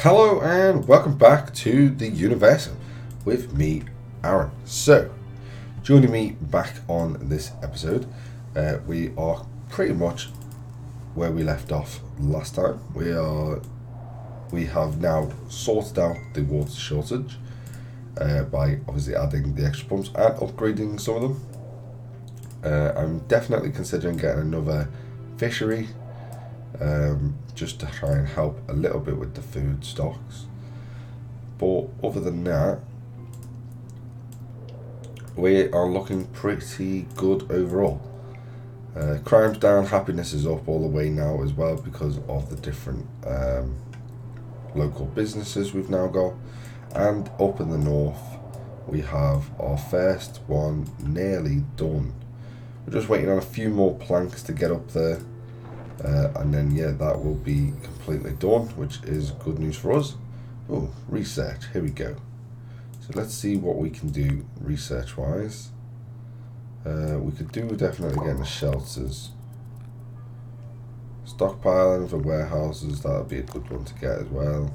Hello and welcome back to the Universim with me, Aaron. So, joining me back on this episode, we are pretty much where we left off last time. We have now sorted out the water shortage by obviously adding the extra pumps and upgrading some of them. I'm definitely considering getting another fishery. Just to try and help a little bit with the food stocks. But other than that, we are looking pretty good overall. Crime's down, happiness is up all the way now as well because of the different local businesses we've now got. And up in the north, we have our first one nearly done. We're just waiting on a few more planks to get up there. And then that will be completely done, which is good news for us. Oh, research, here we go. So let's see what we can do research wise. We could do definitely getting the shelters. Stockpiling for warehouses, that would be a good one to get as well.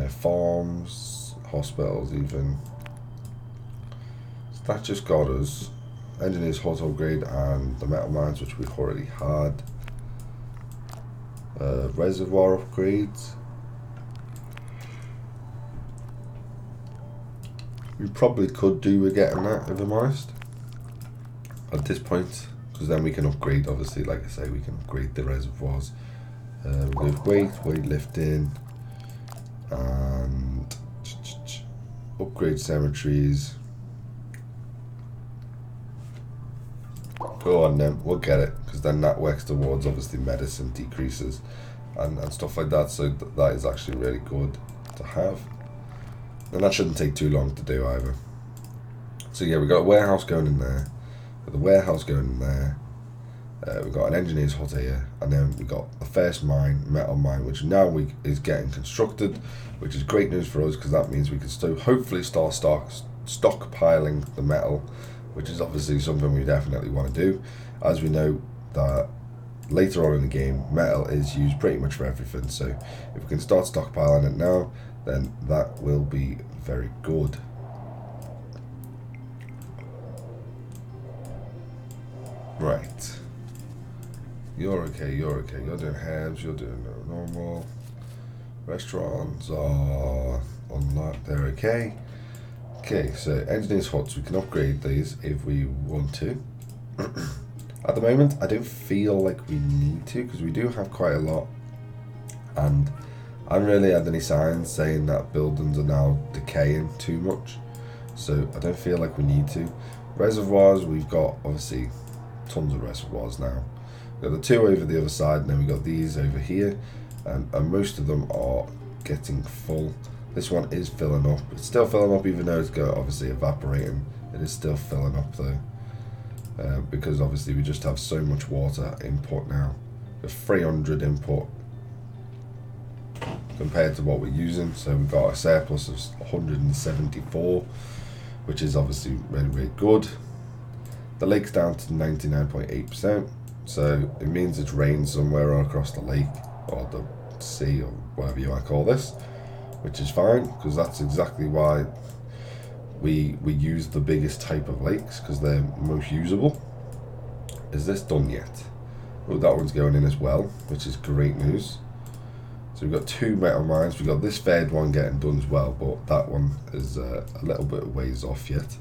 Farms, hospitals even. So that just got us Engineers hot upgrade and the metal mines, which we've already had. Reservoir upgrades. We probably could do with getting that, if I'm honest, at this point, because then we can upgrade, obviously, like I say, we can upgrade the reservoirs with weightlifting, and upgrade cemeteries. Go on then, we'll get it, because then that works towards obviously medicine decreases and stuff like that, so that is actually really good to have. And that shouldn't take too long to do either. So yeah, we've got a warehouse going in there, with the warehouse going in there, we've got an engineer's hut here, and then we got the first mine, metal mine, which now is getting constructed, which is great news for us, because that means we can hopefully start stockpiling the metal, which is obviously something we definitely want to do, as we know that later on in the game, metal is used pretty much for everything. So if we can start stockpiling it now, then that will be very good. Right. You're okay. You're doing herbs, you're doing normal. Restaurants are unlocked, they're okay. Okay, so engineer's huts, we can upgrade these if we want to. At the moment, I don't feel like we need to, because we do have quite a lot, and I haven't really had any signs saying that buildings are now decaying too much, so I don't feel like we need to. Reservoirs, we've got obviously tons of reservoirs now. We've got the two over the other side, and then we've got these over here, and most of them are getting full. This one is filling up. It's still filling up, even though it's got obviously evaporating. It is still filling up though, because obviously we just have so much water input now. The 300 input compared to what we're using, so we've got a surplus of 174, which is obviously really, really good. The lake's down to 99.8%, so it means it's rained somewhere across the lake or the sea or whatever you want to call this, which is fine, because that's exactly why we use the biggest type of lakes, because they're most usable. Is this done yet? Oh, that one's going in as well, which is great news. So we've got two metal mines. We've got this third one getting done as well, but that one is a little bit of ways off yet.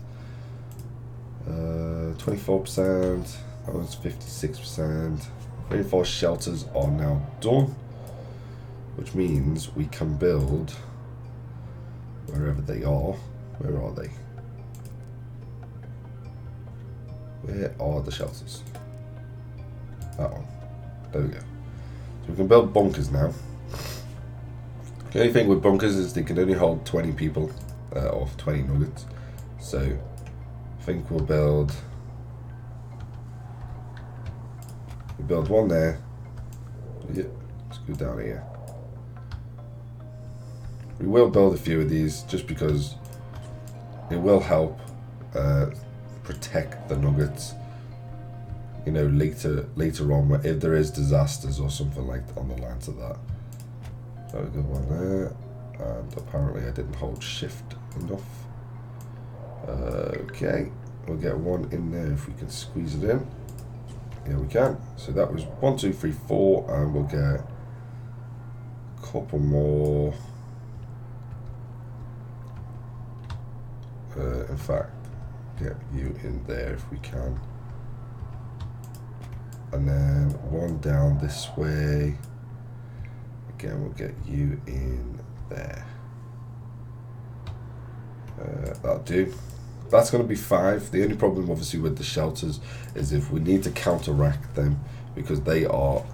24%, that one's 56%. 24 shelters are now done, which means we can build wherever they are. Where are they? Where are the shelters? That one. There we go. So we can build bunkers now. The only thing with bunkers is they can only hold 20 people, or 20 nuggets. So I think we'll build one there. Yeah, let's go down here. We will build a few of these just because it will help protect the nuggets, you know, later on, if there is disasters or something like that on the lines of that. Very good one there. And apparently I didn't hold shift enough. Okay, we'll get one in there if we can squeeze it in. Yeah, we can. So that was 1, 2, 3, 4, and we'll get a couple more. In fact, get you in there if we can. And then one down this way. Again, we'll get you in there. That'll do. That's going to be 5. The only problem obviously with the shelters is if we need to counteract them because they are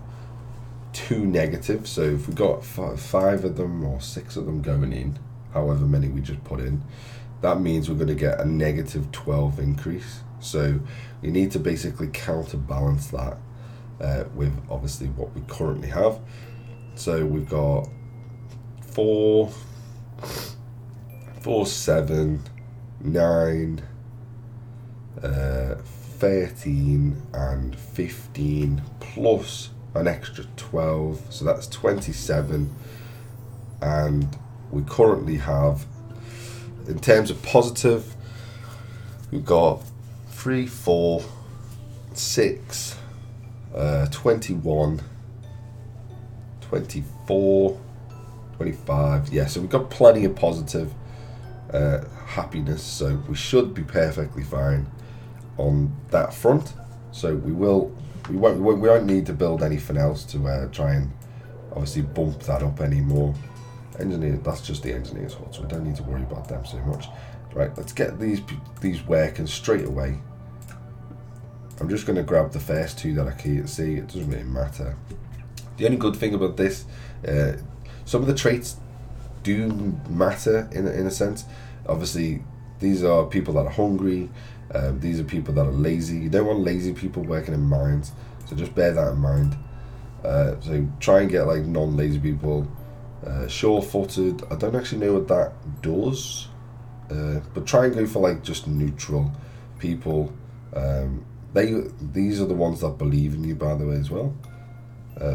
too negative. So if we got 5 of them or 6 of them going in, however many we just put in, that means we're going to get a negative 12 increase. So you need to basically counterbalance that with obviously what we currently have. So we've got 4, 7, 9, 13 and 15 plus an extra 12, so that's 27. And we currently have, in terms of positive, we've got 3, 4, 6, 21, 24, 25. Yeah, so we've got plenty of positive happiness, so we should be perfectly fine on that front. So we won't need to build anything else to try and obviously bump that up anymore. Engineer, that's just the engineer's hut, so we don't need to worry about them so much. Right, let's get these working straight away. I'm just going to grab the first 2 that I can see. It doesn't really matter. The only good thing about this, some of the traits do matter in a sense. Obviously, these are people that are hungry. These are people that are lazy. You don't want lazy people working in mines, so just bear that in mind. So try and get like non-lazy people. Sure-footed, I don't actually know what that does, but try and go for like just neutral people. These are the ones that believe in you, by the way, as well.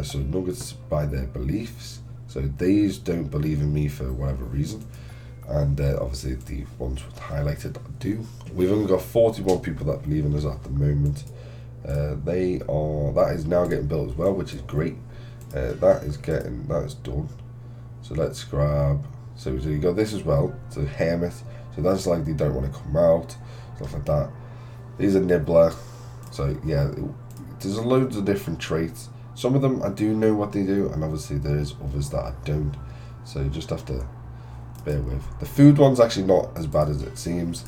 So nuggets by their beliefs. So these don't believe in me for whatever reason, and obviously the ones highlighted do. We've only got 41 people that believe in us at the moment. That is now getting built as well, which is great. That is done. So let's grab. So you got this as well. So hermit. So that's like they don't want to come out, stuff like that. These are nibbler. So yeah, there's loads of different traits. Some of them I do know what they do, and obviously there's others that I don't. So you just have to bear with. The food one's actually not as bad as it seems.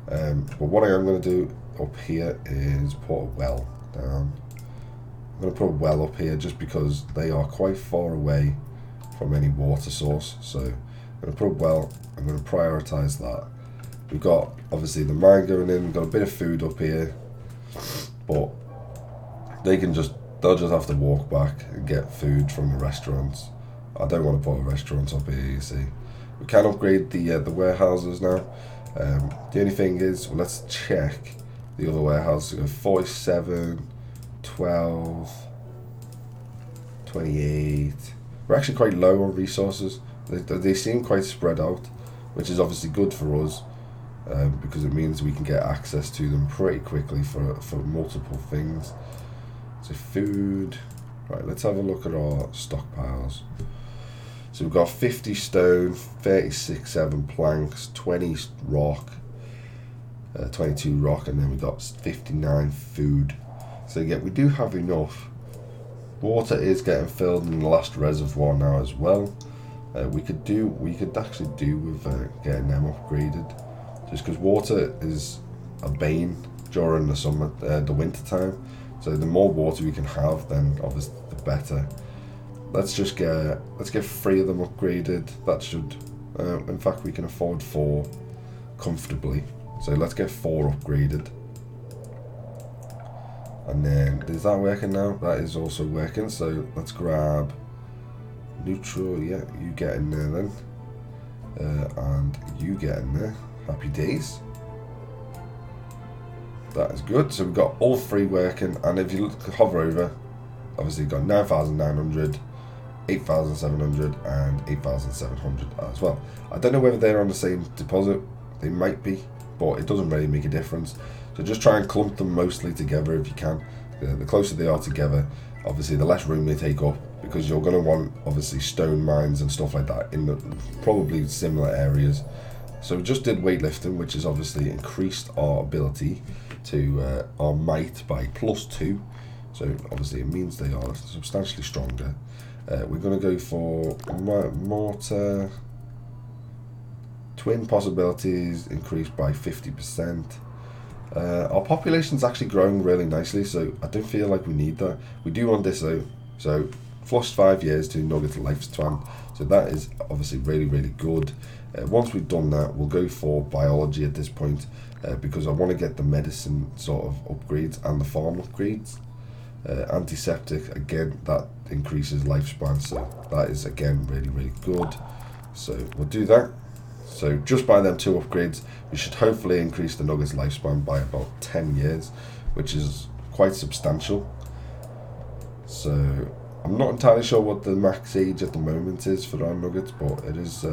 But what I am going to do up here is put a well down. I'm going to put a well up here just because they are quite far away from any water source. So I'm going to put a well. I'm going to prioritize that. We've got obviously the mine going in. We've got a bit of food up here, but they'll just have to walk back and get food from the restaurants. I don't want to put a restaurant up here, you see. We can upgrade the warehouses now. The only thing is, let's check the other warehouse. 47, 12, 28. We're actually quite low on resources. They seem quite spread out, which is obviously good for us, because it means we can get access to them pretty quickly for multiple things. So food. Right, let's have a look at our stockpiles. So we've got 50 stone, 7 planks, 20 rock, 22 rock, and then we've got 59 food. So yeah, we do have enough. Water is getting filled in the last reservoir now as well. We could actually do with getting them upgraded, just because water is a bane during the summer, the winter time. So the more water we can have, then obviously the better. Let's get 3 of them upgraded. That should, in fact, we can afford 4 comfortably. So let's get 4 upgraded. And then, is that working now? That is also working. So let's grab neutral. Yeah, you get in there then, and you get in there. Happy days. That is good. So we've got all 3 working, and if you hover over, obviously you've got 9,900. 8,700 and 8,700 as well. I don't know whether they're on the same deposit. They might be, but it doesn't really make a difference. So just try and clump them mostly together if you can. The closer they are together, obviously the less room they take up, because you're going to want obviously stone mines and stuff like that in the probably similar areas. So we just did weightlifting, which has obviously increased our ability to our might by +2. So obviously it means they are substantially stronger. We're going to go for mortar. Twin possibilities increased by 50%. Our population's actually growing really nicely, so I don't feel like we need that. We do want this though. So plus 5 years to nugget lifespan. So that is obviously really, really good. Once we've done that, we'll go for biology at this point, because I want to get the medicine sort of upgrades and the farm upgrades. Antiseptic, again, that increases lifespan, so that is again really, really good. So we'll do that. So just by them 2 upgrades, we should hopefully increase the nuggets lifespan by about 10 years, which is quite substantial. So I'm not entirely sure what the max age at the moment is for our nuggets, but it is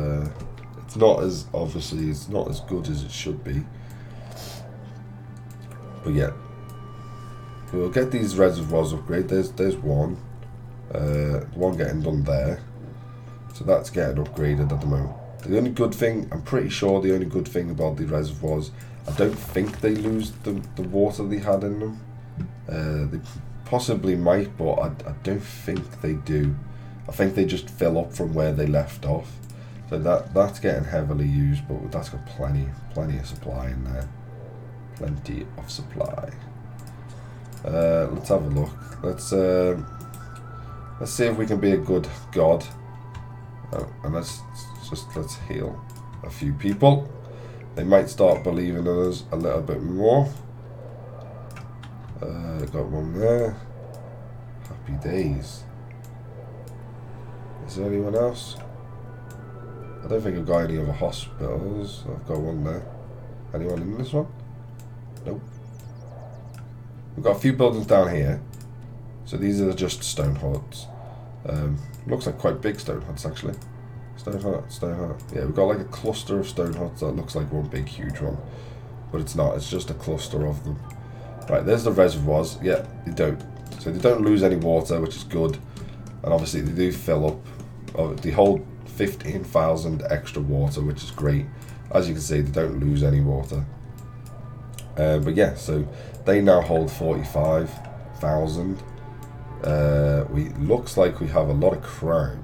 it's not as, obviously it's not as good as it should be. But yeah, we'll get these reservoirs upgrade. There's one getting done there, so that's getting upgraded at the moment. The only good thing, I'm pretty sure the only good thing about the reservoirs, I don't think they lose the water they had in them. They possibly might, but I don't think they do. I think they just fill up from where they left off. So that's getting heavily used, but that's got plenty of supply in there. Plenty of supply. Let's have a look. Let's see if we can be a good god. And let's heal a few people. They might start believing in us a little bit more. Got one there. Happy days. Is there anyone else? I don't think I've got any other hospitals. I've got one there. Anyone in this one? Nope. We've got a few buildings down here. So these are just stone huts. Looks like quite big stone huts actually. Stone hut. Yeah, we've got like a cluster of stone huts that looks like one big huge one. But it's not, it's just a cluster of them. Right, there's the reservoirs. Yeah, they don't. So they don't lose any water, which is good. And obviously they do fill up. They hold 15,000 extra water, which is great. As you can see, they don't lose any water. But yeah, so they now hold 45,000. Looks like we have a lot of crime.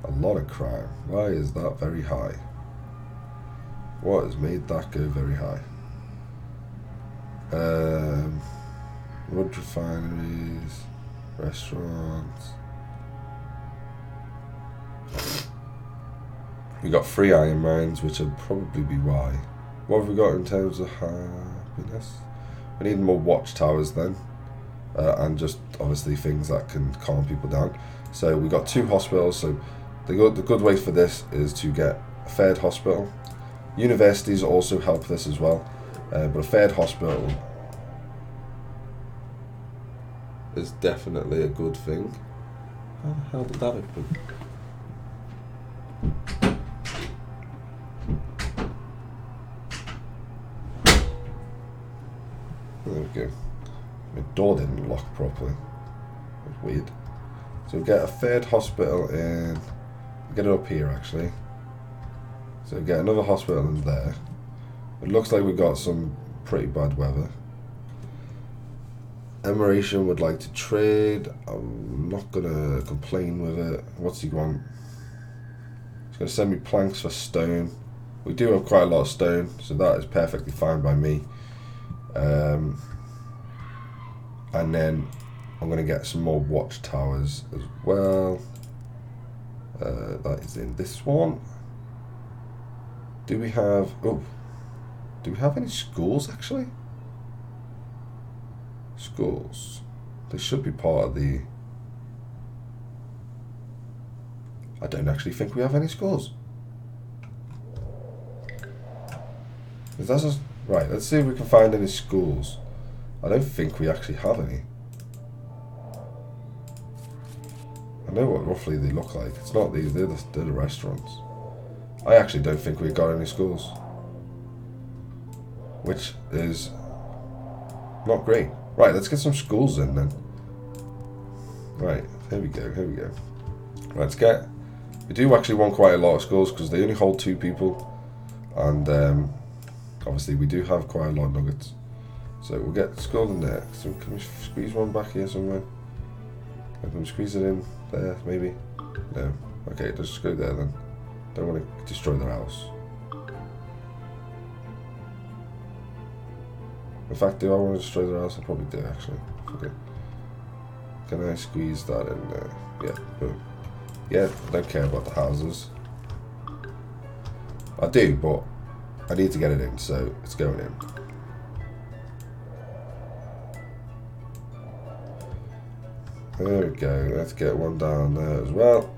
A lot of crime. Why is that very high? What has made that go very high? Wood refineries, restaurants. We got 3 iron mines, which would probably be why. What have we got in terms of happiness? We need more watchtowers then, and just obviously things that can calm people down. So we got 2 hospitals. So the good way for this is to get a third hospital. Universities also help this as well, but a third hospital is definitely a good thing. How the hell did that open? There we go. My door didn't lock properly. That's weird. So we get a third hospital in. Get it up here actually. So we get another hospital in there. It looks like we've got some pretty bad weather. Emeration would like to trade. I'm not gonna complain with it. What's he want? He's gonna send me planks for stone. We do have quite a lot of stone, so that is perfectly fine by me. And then I'm going to get some more watchtowers as well. That is in this one. Do we have any schools actually? Schools. They should be part of the... I don't actually think we have any schools. Is that just... Right, let's see if we can find any schools. I don't think we actually have any. I know what roughly they look like. It's not these, they're the restaurants. I actually don't think we've got any schools, which is not great. Right, let's get some schools in then. Right, here we go, here we go. Let's get, we do actually want quite a lot of schools because they only hold 2 people, and obviously we do have quite a lot of nuggets. So we'll get school in there. So can we squeeze one back here somewhere? Can we squeeze it in there, maybe? No. Okay, let's go there then. Don't want to destroy their house. In fact, do I want to destroy their house? I probably do, actually. Okay. Can I squeeze that in there? Yeah, boom. Yeah, I don't care about the houses. I do, but I need to get it in, so it's going in. There we go, let's get one down there as well.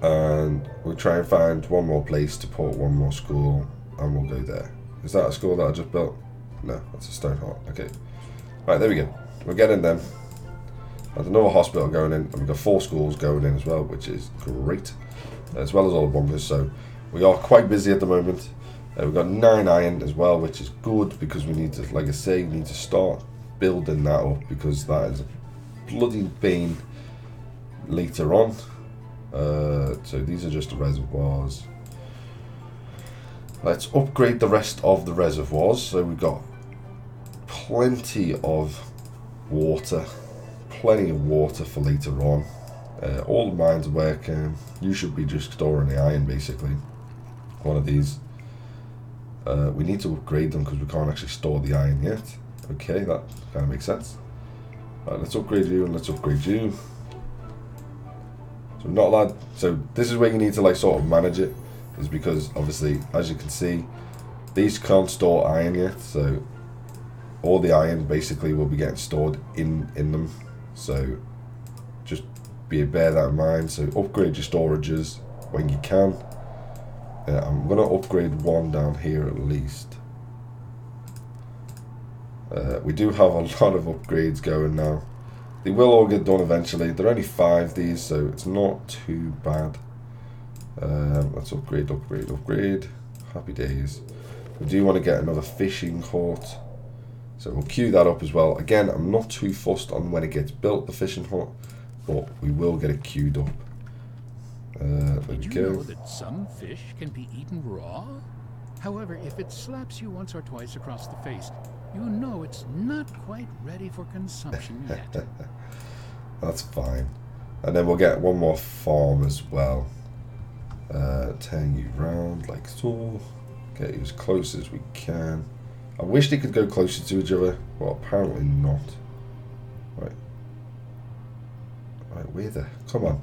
And we'll try and find one more place to put one more school, and we'll go there. Is that a school that I just built? No, that's a stone hut. Okay. Right, there we go. We're getting them. There's another hospital going in, and we've got 4 schools going in as well, which is great. As well as all the bunkers, so we are quite busy at the moment. We've got 9 iron as well, which is good because we need to, like I say, need to start building that up because that is a bloody pain later on. So these are just the reservoirs. Let's upgrade the rest of the reservoirs. So we've got plenty of water for later on. All the mines are working. You should be just storing the iron basically. One of these. We need to upgrade them because we can't actually store the iron yet. Okay, that kind of makes sense. Right, let's upgrade you and let's upgrade you. So not allowed. So this is where you need to like sort of manage it, is because obviously, as you can see, these can't store iron yet. So all the iron basically will be getting stored in them. So just bear that in mind. So upgrade your storages when you can. I'm gonna upgrade one down here at least. We do have a lot of upgrades going now. They will all get done eventually. They're only 5 these, so it's not too bad. Let's upgrade. Happy days. We do want to get another fishing hut, so we'll queue that up as well. Again, I'm not too fussed on when it gets built, the fishing hut, but we will get it queued up. There we Did go. you know that some fish can be eaten raw? However, if it slaps you once or twice across the face, you know it's not quite ready for consumption yet. That's fine. And then we'll get one more farm as well. Turn you round like so. Get you as close as we can. I wish they could go closer to each other, but apparently not. Right. Right, where the? Come on.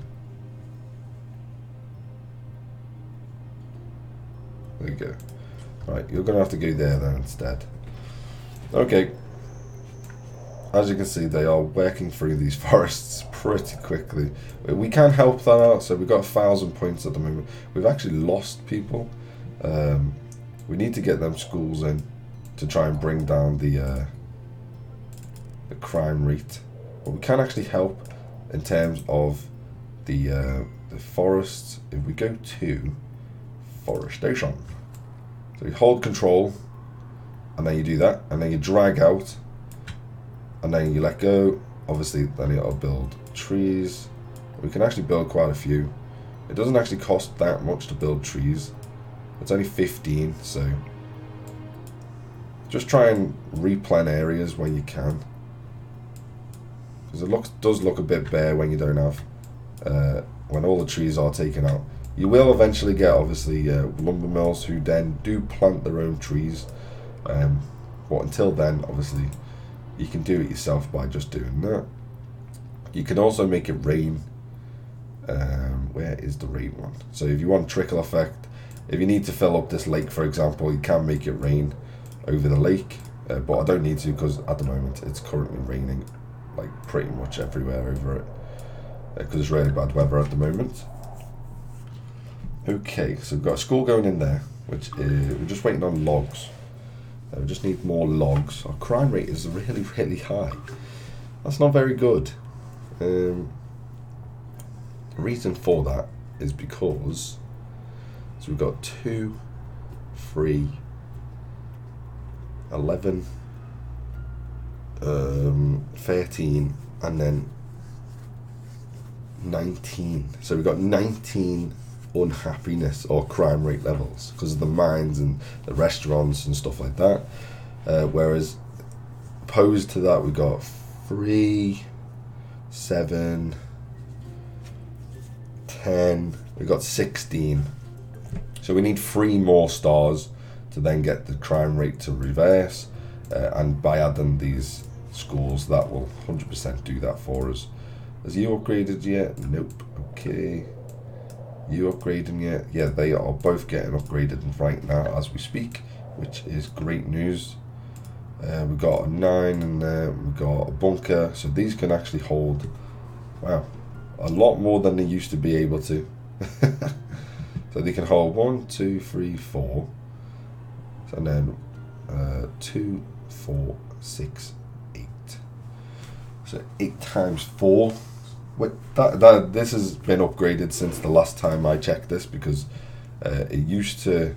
There you go. Right, you're going to have to go there then instead. Okay. As you can see, they are working through these forests pretty quickly. We can help that out, so we've got 1,000 points at the moment. We've actually lost people. We need to get them schools in to try and bring down the crime rate. But we can actually help in terms of the forests. If we go to forestation, so you hold control, and then you do that, and then you drag out, and then you let go. Obviously, then you'll build trees. We can actually build quite a few. It doesn't actually cost that much to build trees. It's only 15, so just try and replan areas when you can, because it does look a bit bare when you don't have when all the trees are taken out. You will eventually get obviously lumber mills who then do plant their own trees, but until then, obviously, you can do it yourself by just doing that. You can also make it rain. Where is the rain one? So if you want trickle effect, if you need to fill up this lake, for example, you can make it rain over the lake, but I don't need to because at the moment it's currently raining like pretty much everywhere over it, because it's really bad weather at the moment. Okay, so we've got a school going in there, which is, we're just waiting on logs. We just need more logs. Our crime rate is really, really high. That's not very good. The reason for that is because so we've got 2, 3, 11, 13, and then 19. So we've got 19 unhappiness or crime rate levels because of the mines and the restaurants and stuff like that. Whereas opposed to that, we got 3, 7, 10. We got 16. So we need 3 more stars to then get the crime rate to reverse. And by adding these schools, that will 100% do that for us. Has you upgraded yet? Nope. Okay. You upgrading yet? Yeah, they are both getting upgraded right now as we speak, which is great news. We've got a 9 in there. We've got a bunker. So these can actually hold, wow, a lot more than they used to be able to. So they can hold 1, 2, 3, 4. And then 2, 4, 6, 8. So 8 times 4. Wait, this has been upgraded since the last time I checked this, because it used to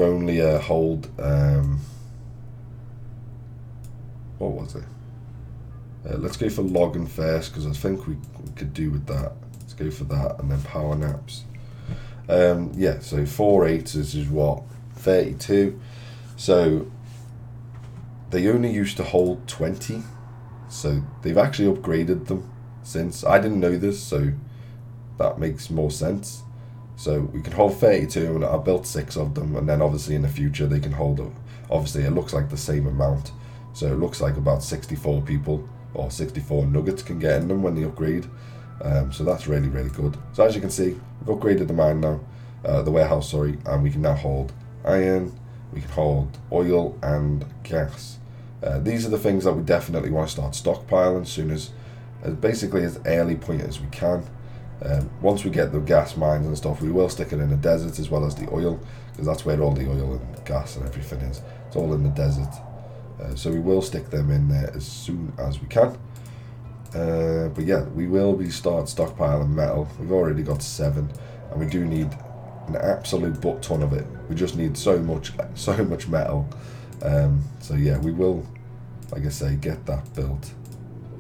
only hold what was it? Let's go for logging first, because I think we could do with that. Let's go for that, and then power naps. Yeah, so 4 8s is what, 32. So they only used to hold 20. So they've actually upgraded them since. I didn't know this, so that makes more sense. So we can hold 32, and I built 6 of them, and then obviously in the future they can hold, obviously it looks like the same amount. So it looks like about 64 people or 64 nuggets can get in them when they upgrade. So that's really, really good. So as you can see, we've upgraded the mine now, the warehouse, sorry, and we can now hold iron, we can hold oil and gas. These are the things that we definitely want to start stockpiling soon as basically as early point as we can. Once we get the gas mines and stuff, we will stick it in the desert as well as the oil, because that's where all the oil and gas and everything is. It's all in the desert. So we will stick them in there as soon as we can. But yeah, we will start stockpiling metal. We've already got 7, and we do need an absolute butt ton of it. We just need so much metal. So yeah, we will, like I say, get that built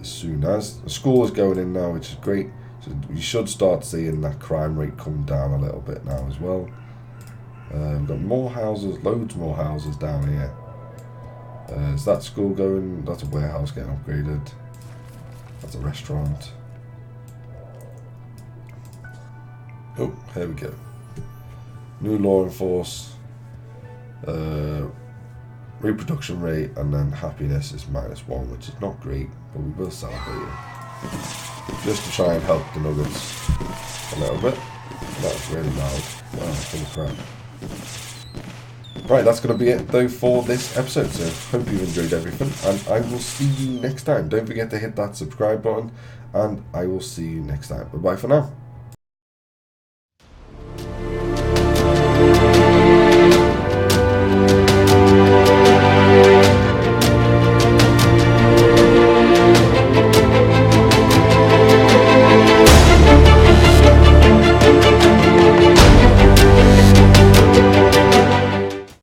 as soon as. The school is going in now, which is great. So you should start seeing that crime rate come down a little bit now as well. We've got more houses, loads more houses down here. Is that school going? That's a warehouse getting upgraded. That's a restaurant. Oh, here we go. New law enforce. Reproduction rate, and then happiness is -1, which is not great, but we will celebrate it. Just to try and help the nuggets a little bit. That's really loud. Wow, holy crap. Right, that's going to be it though for this episode, so hope you enjoyed everything, and I will see you next time. Don't forget to hit that subscribe button, and I will see you next time. Bye bye for now.